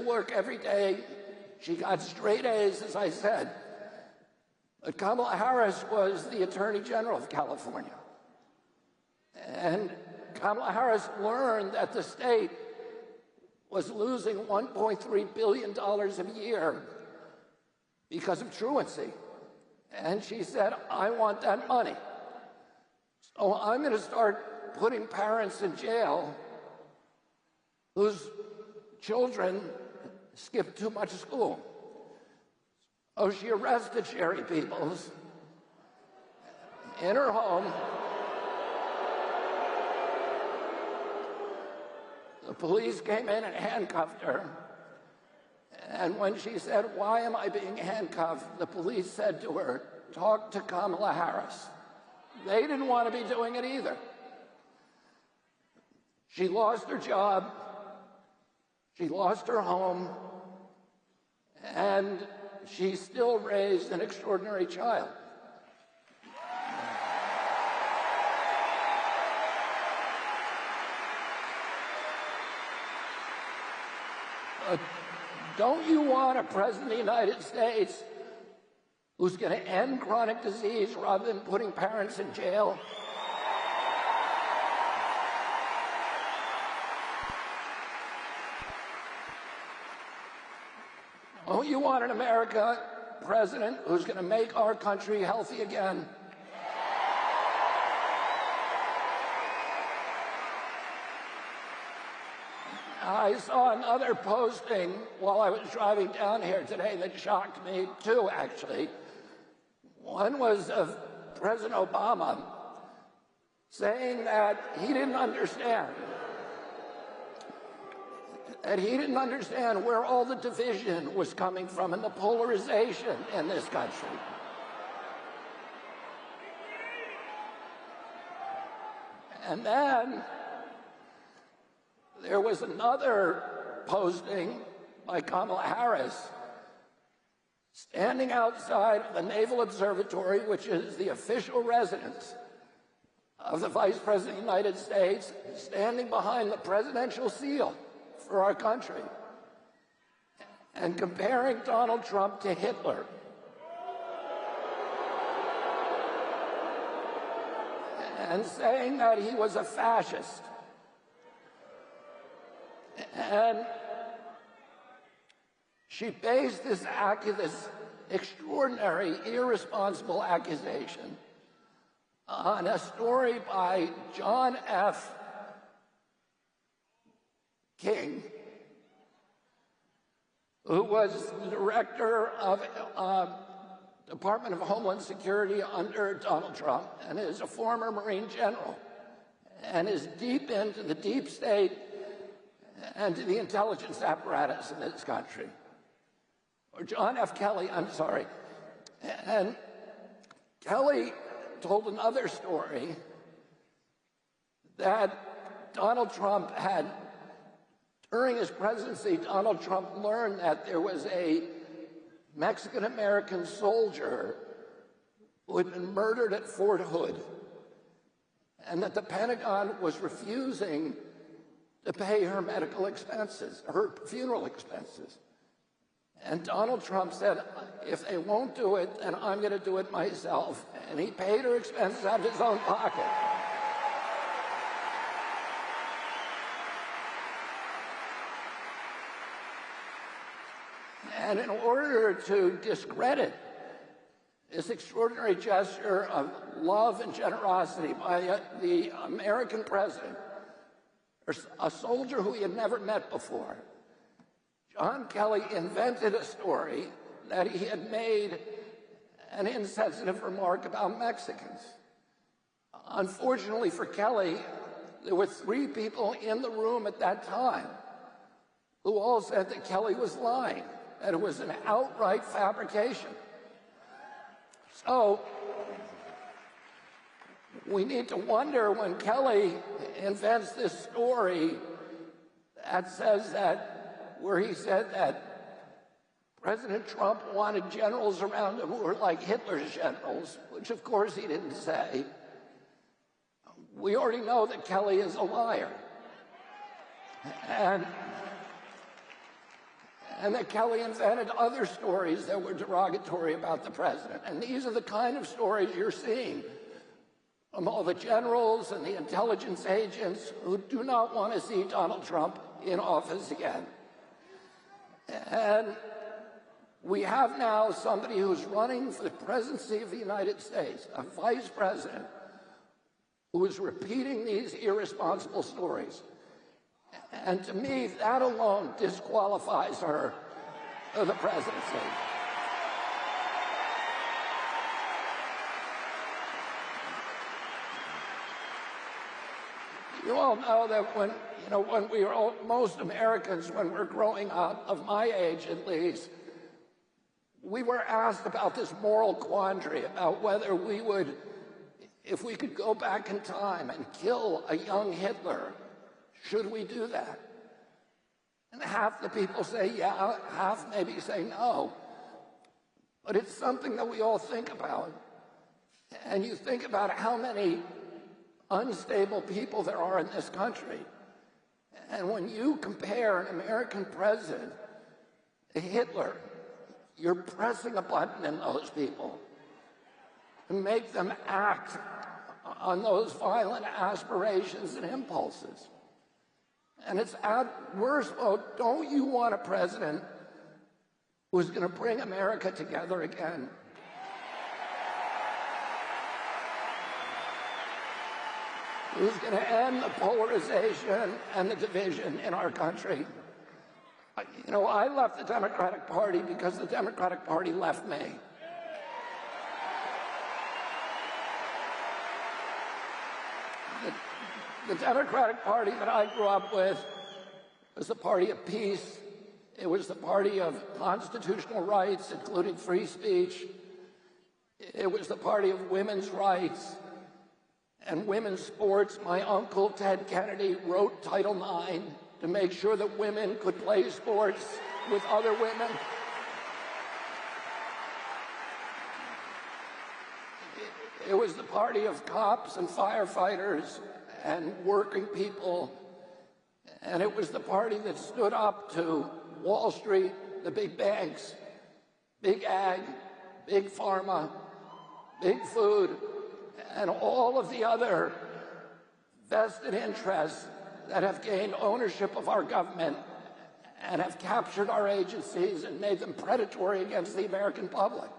work every day. She got straight A's, as I said. But Kamala Harris was the Attorney General of California. And Kamala Harris learned that the state was losing $1.3 billion a year because of truancy. And she said, I want that money. So I'm going to start putting parents in jail whose children skip too much school. Oh, she arrested Sherry Peoples in her home. The police came in and handcuffed her. And when she said, why am I being handcuffed? The police said to her, talk to Kamala Harris. They didn't want to be doing it either. She lost her job. She lost her home. And she still raised an extraordinary child. Don't you want a president of the United States who's going to end chronic disease rather than putting parents in jail? Don't you want an America president who's going to make our country healthy again? I saw another posting while I was driving down here today that shocked me too, actually. One was of President Obama saying that he didn't understand. That he didn't understand where all the division was coming from and the polarization in this country. And then there was another posting by Kamala Harris standing outside the Naval Observatory, which is the official residence of the Vice President of the United States, standing behind the presidential seal for our country, and comparing Donald Trump to Hitler. And saying that he was a fascist. And she based this extraordinary, irresponsible accusation on a story by John F. King, who was the director of Department of Homeland Security under Donald Trump and is a former Marine general and is deep into the deep state and to the intelligence apparatus in this country. Or John F. Kelly, I'm sorry. And Kelly told another story that Donald Trump had, during his presidency, Donald Trump learned that there was a Mexican-American soldier who had been murdered at Fort Hood, and that the Pentagon was refusing to pay her medical expenses, her funeral expenses. And Donald Trump said, if they won't do it, then I'm going to do it myself. And he paid her expenses out of his own pocket. And in order to discredit this extraordinary gesture of love and generosity by the American president, a soldier who he had never met before, John Kelly invented a story that he had made an insensitive remark about Mexicans. Unfortunately for Kelly, there were 3 people in the room at that time who all said that Kelly was lying, that it was an outright fabrication. So we need to wonder when Kelly invents this story that says that, where he said that President Trump wanted generals around him who were like Hitler's generals, which of course he didn't say. We already know that Kelly is a liar. and that Kelly invented other stories that were derogatory about the president. And these are the kind of stories you're seeing from all the generals and the intelligence agents who do not want to see Donald Trump in office again. And we have now somebody who's running for the presidency of the United States, a vice president, who is repeating these irresponsible stories. And to me, that alone disqualifies her for the presidency. You all know that when we were most Americans, when we're growing up, of my age at least, we were asked about this moral quandary about whether we would, if we could go back in time and kill a young Hitler, should we do that? And half the people say yeah, half maybe say no. But it's something that we all think about. And you think about how many unstable people there are in this country. And when you compare an American president to Hitler, you're pressing a button in those people to make them act on those violent aspirations and impulses. And it's at worst, don't you want a president who's going to bring America together again? Who's going to end the polarization and the division in our country? You know, I left the Democratic Party because the Democratic Party left me. The Democratic Party that I grew up with was the party of peace. It was the party of constitutional rights, including free speech. It was the party of women's rights and women's sports. My uncle, Ted Kennedy, wrote Title IX to make sure that women could play sports with other women. It was the party of cops and firefighters and working people, and it was the party that stood up to Wall Street, the big banks, big ag, big pharma, big food, and all of the other vested interests that have gained ownership of our government and have captured our agencies and made them predatory against the American public.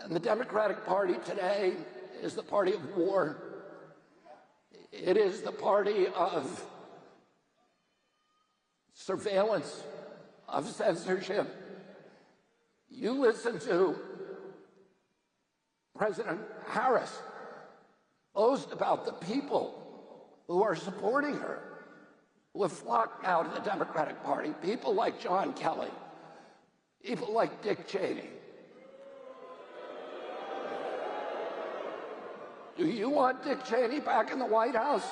And the Democratic Party today is the party of war. It is the party of surveillance, of censorship. You listen to President Harris boast about the people who are supporting her, who have flocked now to the Democratic Party, people like John Kelly, people like Dick Cheney. Do you want Dick Cheney back in the White House?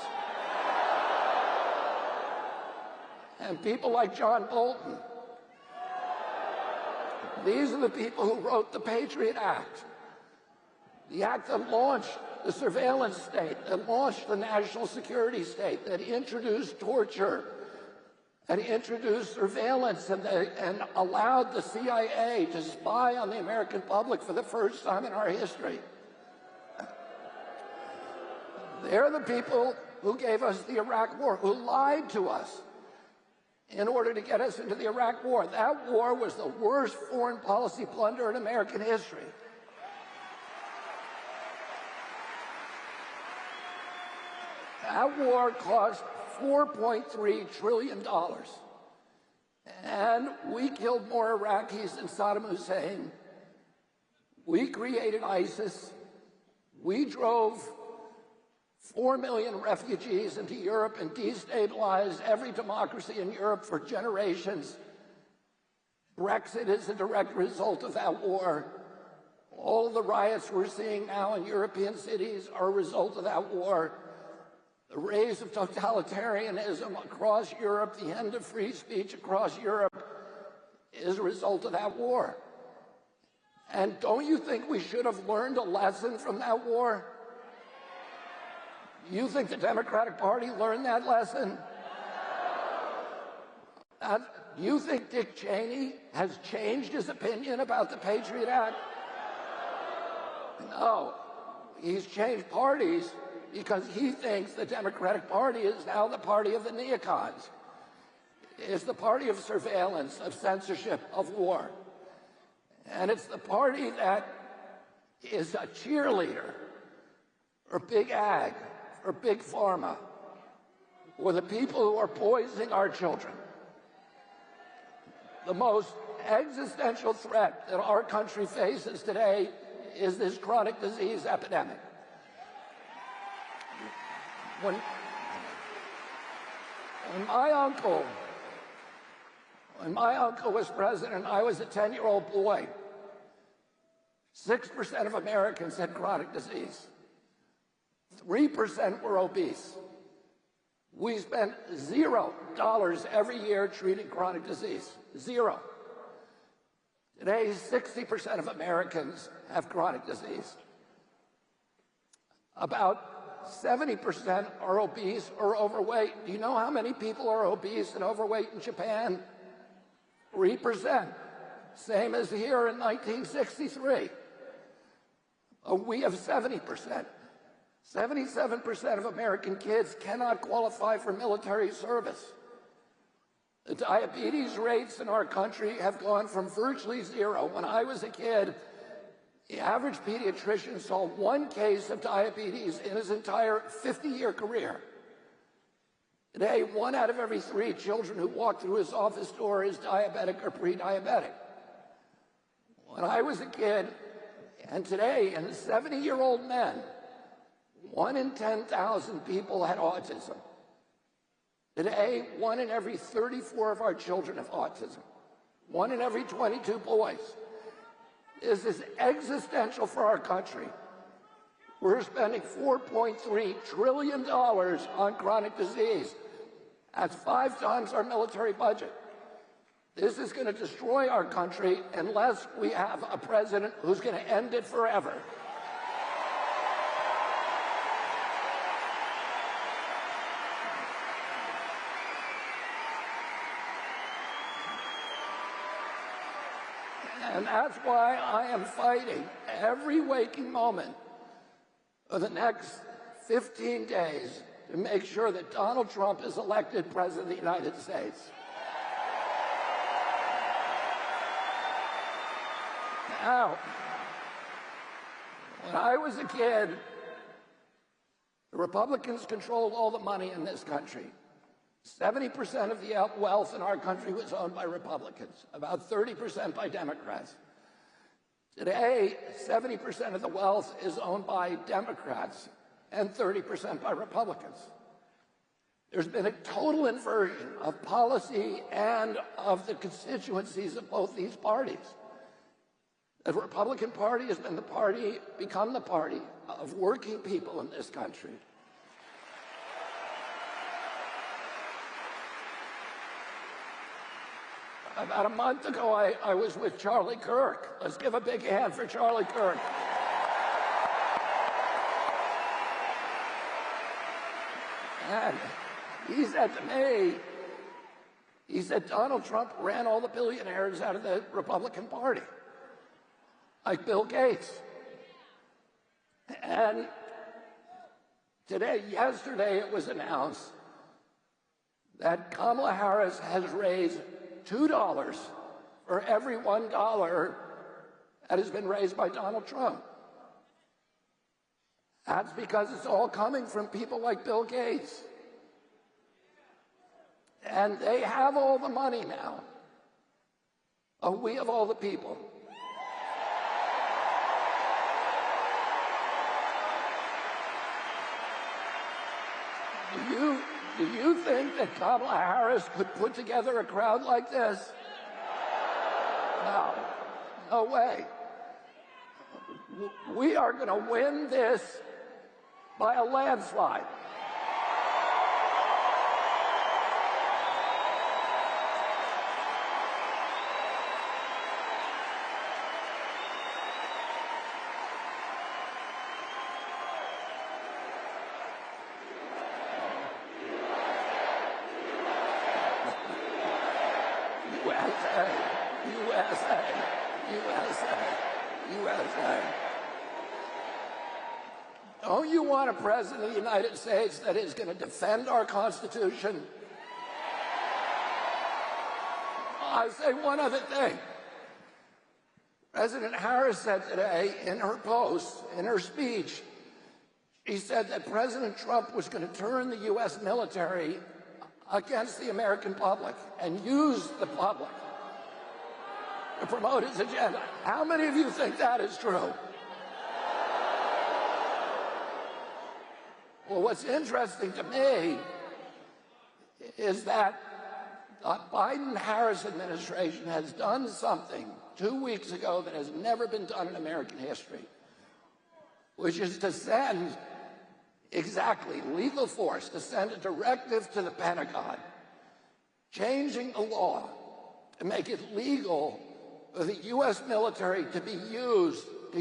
And people like John Bolton. These are the people who wrote the Patriot Act, the act that launched the surveillance state, that launched the national security state, that introduced torture, and introduced surveillance, and allowed the CIA to spy on the American public for the first time in our history. They're the people who gave us the Iraq War, who lied to us in order to get us into the Iraq War. That war was the worst foreign policy blunder in American history. That war cost $4.3 trillion. And we killed more Iraqis than Saddam Hussein. We created ISIS. We drove 4 million refugees into Europe and destabilized every democracy in Europe for generations. Brexit is a direct result of that war. All of the riots we're seeing now in European cities are a result of that war. The rise of totalitarianism across Europe, the end of free speech across Europe, is a result of that war. And don't you think we should have learned a lesson from that war? You think the Democratic Party learned that lesson? You think Dick Cheney has changed his opinion about the Patriot Act? No. He's changed parties because he thinks the Democratic Party is now the party of the neocons. It's the party of surveillance, of censorship, of war. And it's the party that is a cheerleader for big ag, for big pharma, for the people who are poisoning our children. The most existential threat that our country faces today is this chronic disease epidemic. When my uncle was president, I was a 10-year-old boy. 6% of Americans had chronic disease. 3% were obese. We spent $0 every year treating chronic disease. Zero. Today, 60% of Americans have chronic disease. About 70% are obese or overweight. Do you know how many people are obese and overweight in Japan? 3%. Same as here in 1963. We have 70%. 77% of American kids cannot qualify for military service. The diabetes rates in our country have gone from virtually zero. When I was a kid, the average pediatrician saw one case of diabetes in his entire 50-year career. Today, 1 out of every 3 children who walk through his office door is diabetic or pre-diabetic. When I was a kid, and today, in 70-year-old men, 1 in 10,000 people had autism. Today, 1 in every 34 of our children have autism. 1 in every 22 boys. This is existential for our country. We're spending $4.3 trillion on chronic disease. That's 5 times our military budget. This is going to destroy our country unless we have a president who's going to end it forever. And that's why I am fighting every waking moment for the next 15 days to make sure that Donald Trump is elected President of the United States. Now, when I was a kid, the Republicans controlled all the money in this country. 70% of the wealth in our country was owned by Republicans, about 30% by Democrats. Today, 70% of the wealth is owned by Democrats and 30% by Republicans. There's been a total inversion of policy and of the constituencies of both these parties. The Republican Party has been become the party of working people in this country. About a month ago, I was with Charlie Kirk. Let's give a big hand for Charlie Kirk. And he said to me, he said, Donald Trump ran all the billionaires out of the Republican Party, like Bill Gates. And yesterday, it was announced that Kamala Harris has raised $2 for every $1 that has been raised by Donald Trump. That's because it's all coming from people like Bill Gates. And they have all the money now. We have all the people. Do you think that Kamala Harris could put together a crowd like this? No. No way. We are going to win this by a landslide. USA, USA, USA, USA. Don't you want a president of the United States that is going to defend our Constitution? I say one other thing. President Harris said today in her post, in her speech, she said that President Trump was going to turn the U.S. military against the American public and use the public to promote his agenda. How many of you think that is true? Well, what's interesting to me is that the Biden-Harris administration has done something 2 weeks ago that has never been done in American history, which is to send exactly lethal force, to send a directive to the Pentagon, changing the law to make it legal for the U.S. military to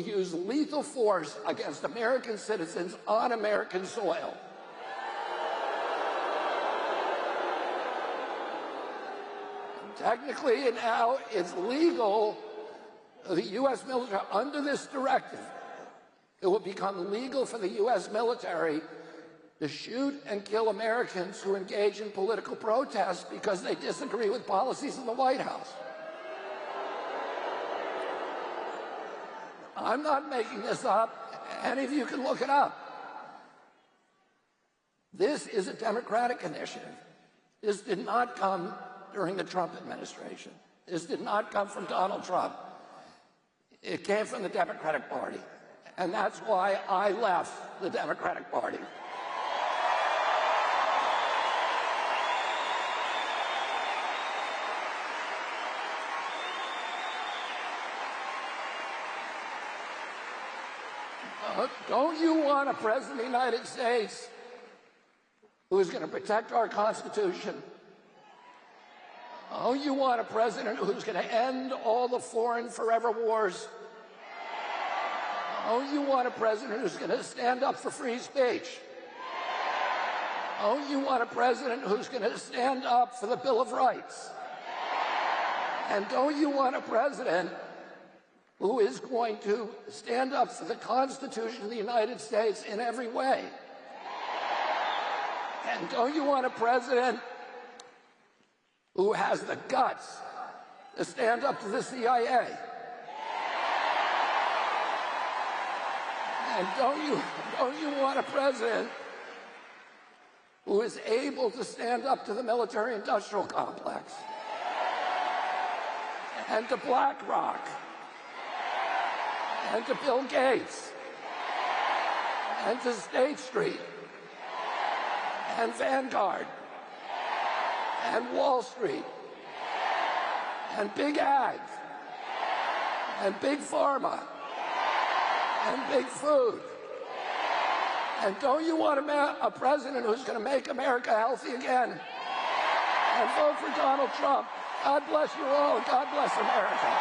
use lethal force against American citizens on American soil. Technically, now it's legal for the U.S. military, under this directive, it will become legal for the U.S. military to shoot and kill Americans who engage in political protest because they disagree with policies of the White House. I'm not making this up. Any of you can look it up. This is a Democratic initiative. This did not come during the Trump administration. This did not come from Donald Trump. It came from the Democratic Party. And that's why I left the Democratic Party. Don't you want a president of the United States who is going to protect our Constitution? Don't you want a president who's going to end all the foreign forever wars? Don't you want a president who's going to stand up for free speech? Don't you want a president who's going to stand up for the Bill of Rights? And don't you want a president who is going to stand up for the Constitution of the United States in every way? And don't you want a president who has the guts to stand up to the CIA? And don't you want a president who is able to stand up to the military-industrial complex and to BlackRock and to Bill Gates and to State Street and Vanguard and Wall Street and Big Ag and Big Pharma and Big Food? And don't you want a president who's going to make America healthy again? And vote for Donald Trump. God bless you all. God bless America.